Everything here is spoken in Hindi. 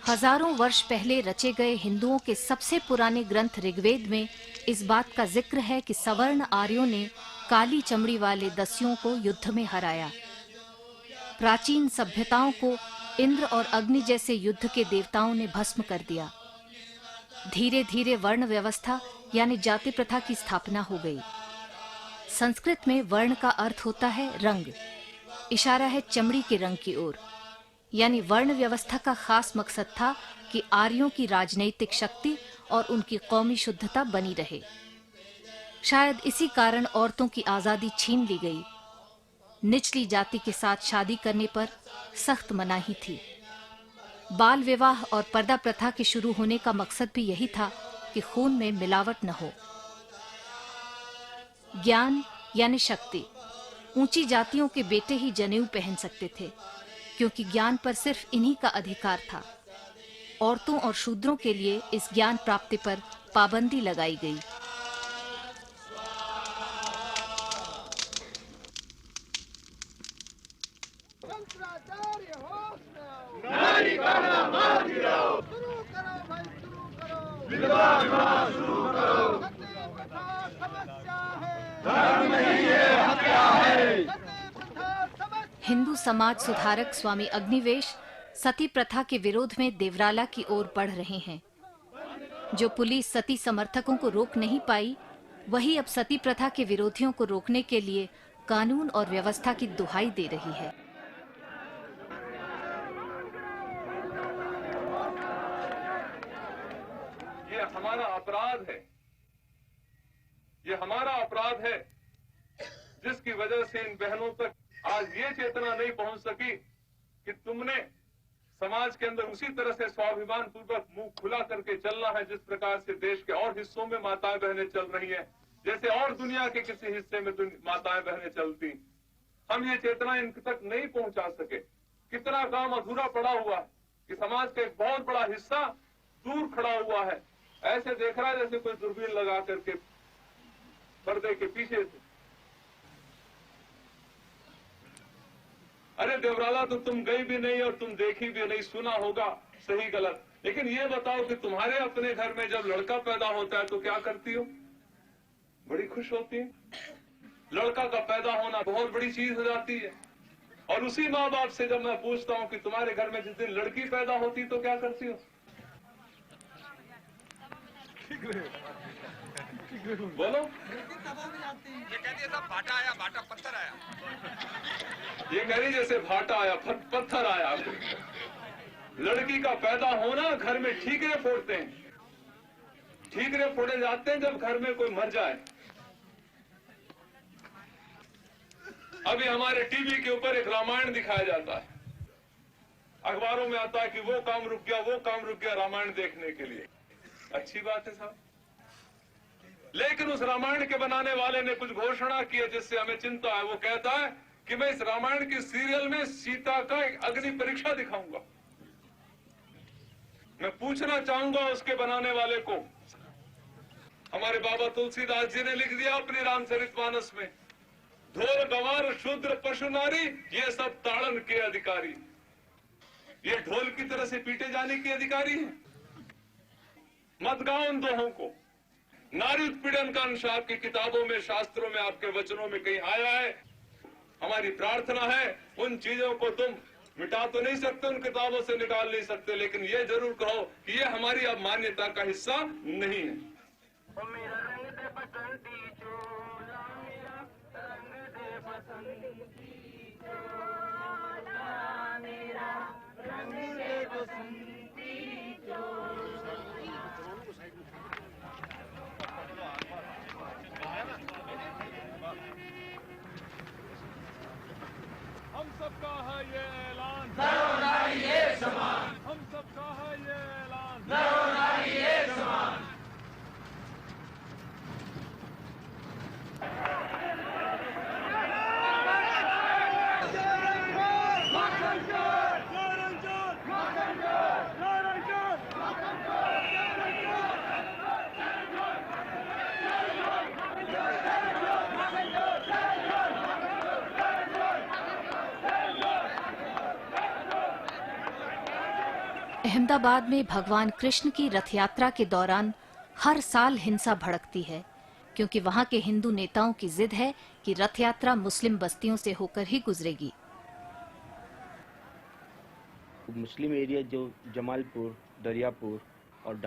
हजारों वर्ष पहले रचे गए हिंदुओं के सबसे पुराने ग्रंथ ऋग्वेद में इस बात का जिक्र है कि सवर्ण आर्यों ने काली चमड़ी वाले दस्युओं को युद्ध में हराया। प्राचीन सभ्यताओं को इंद्र और अग्नि जैसे युद्ध के देवताओं ने भस्म कर दिया। धीरे धीरे वर्ण व्यवस्था यानी जाति प्रथा की स्थापना हो गई। संस्कृत में वर्ण का अर्थ होता है रंग, इशारा है चमड़ी के रंग की ओर। यानी वर्ण व्यवस्था का खास मकसद था कि आर्यों की राजनैतिक शक्ति और उनकी कौमी शुद्धता बनी रहे। शायद इसी कारण औरतों की आजादी छीन ली गई। निचली जाति के साथ शादी करने पर सख्त मनाही थी। बाल विवाह और पर्दा प्रथा के शुरू होने का मकसद भी यही था कि खून में मिलावट न हो। ज्ञान यानी शक्ति। ऊंची जातियों के बेटे ही जनेऊ पहन सकते थे, क्योंकि ज्ञान पर सिर्फ इन्हीं का अधिकार था। औरतों और शूद्रों के लिए इस ज्ञान प्राप्ति पर पाबंदी लगाई गई। नारी कहना मान गिराओ, शुरू करो भाई शुरू करो, विधवा विवाह शुरू करो। सती प्रथा समस्या है, धर्म नहीं है हत्या है। सती प्रथा समस्या। हिंदू समाज सुधारक स्वामी अग्निवेश सती प्रथा के विरोध में देवराला की ओर बढ़ रहे हैं। जो पुलिस सती समर्थकों को रोक नहीं पाई, वही अब सती प्रथा के विरोधियों को रोकने के लिए कानून और व्यवस्था की दुहाई दे रही है। ये हमारा अपराध है, ये हमारा अपराध है, जिसकी वजह से इन बहनों तक आज ये चेतना नहीं पहुंच सकी कि तुमने समाज के अंदर उसी तरह से स्वाभिमान पूर्वक मुंह खुला करके चलना है जिस प्रकार से देश के और हिस्सों में माताएं बहनें चल रही हैं, जैसे और दुनिया के किसी हिस्से में माताएं बहनें चलती। हम ये चेतना इन तक नहीं पहुंचा सके। कितना काम अधूरा पड़ा हुआ है कि समाज का एक बहुत बड़ा हिस्सा दूर खड़ा हुआ है, ऐसे देख रहा है जैसे कोई दूरबीन लगा करके पर्दे के पीछे से। अरे देवराला, तो तुम गई भी नहीं और तुम देखी भी नहीं, सुना होगा सही गलत, लेकिन ये बताओ कि तुम्हारे अपने घर में जब लड़का पैदा होता है तो क्या करती हो? बड़ी खुश होती है। लड़का का पैदा होना बहुत बड़ी चीज हो जाती है। और उसी माँ बाप से जब मैं पूछता हूँ कि तुम्हारे घर में जिस दिन लड़की पैदा होती तो क्या करती हो? बोलो। ये कहती है सब भाटा आया, भाटा पत्थर आया। ये कह रही जैसे भाटा आया पत्थर आया। लड़की का पैदा होना घर में ठीकरे फोड़ते हैं। ठीकरे फोड़े जाते हैं जब घर में कोई मर जाए। अभी हमारे टीवी के ऊपर एक रामायण दिखाया जाता है, अखबारों में आता है कि वो काम रुक गया, वो काम रुक गया रामायण देखने के लिए। अच्छी बात है साहब, लेकिन उस रामायण के बनाने वाले ने कुछ घोषणा की है जिससे हमें चिंता है। वो कहता है कि मैं इस रामायण की सीरियल में सीता का एक अग्नि परीक्षा दिखाऊंगा। मैं पूछना चाहूंगा उसके बनाने वाले को, हमारे बाबा तुलसीदास जी ने लिख दिया अपनी रामचरितमानस में, ढोल गंवार शूद्र पशु नारी ये सब ताड़न के अधिकारी। ये ढोल की तरह से पीटे जाने के अधिकारी हैं। मत गाओ उन दोहों को। नारी उत्पीड़न का अंश आपकी किताबों में, शास्त्रों में, आपके वचनों में कहीं आया है? हमारी प्रार्थना है उन चीजों को तुम मिटा तो नहीं सकते, उन किताबों से निकाल नहीं सकते, लेकिन ये जरूर कहो कि ये हमारी अब मान्यता का हिस्सा नहीं है। हम सबका है ये ऐलान, नरो नारी एक समान। हम सबका है ये ऐलान, नरो नारी एक समान। अहमदाबाद में भगवान कृष्ण की रथ यात्रा के दौरान हर साल हिंसा भड़कती है, क्योंकि वहां के हिंदू नेताओं की जिद है कि रथ यात्रा मुस्लिम बस्तियों से होकर ही गुजरेगी। मुस्लिम एरिया जो जमालपुर, दरियापुर और